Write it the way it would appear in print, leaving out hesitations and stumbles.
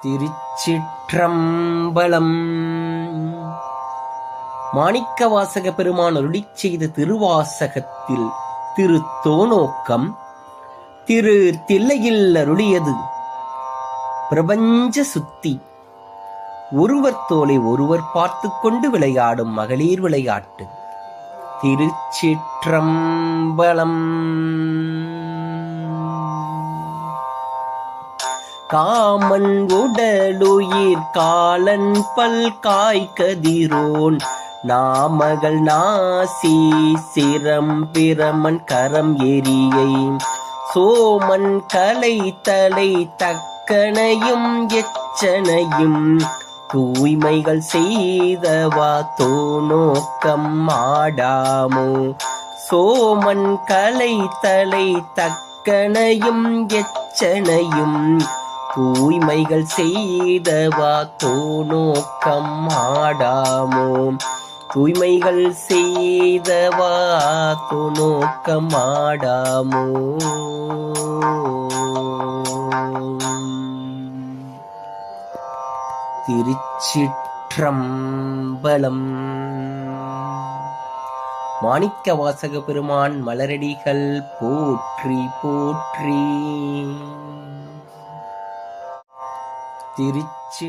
திருச்சிற்றம்பலம். மாணிக்கவாசக பெருமான் அருளிச் செய்த திருவாசகத்தில் திருத்தோநோக்கம் திரு தில்லையில் அருளியது பிரபஞ்ச சுத்தி. ஒருவர் தோலை ஒருவர் பார்த்து கொண்டு விளையாடும் மகளிர் விளையாட்டு. திருச்சிற்றம்பலம். காமன் உடலுயிர் காலன் பல்காய் கதிரோன் நாமகள் நாசி சிரம் பிரமன் கரம் எரியை சோமன் கலை தலை தக்கனையும் எச்சனையும் தூய்மைகள் செய்தவா தோநோக்கம் ஆடாமோ. சோமன் கலை தலை தக்கனையும் எச்சனையும் தூய்மைகள் செய்தவா தோநோக்கம் ஆடாமோ. தூய்மைகள் செய்தவா தோநோக்கம் ஆடாமோ. திருச்சிற்றம்பலம். மாணிக்கவாசக பெருமான் மலரடிகள் போற்றி போற்றி. திருச்சி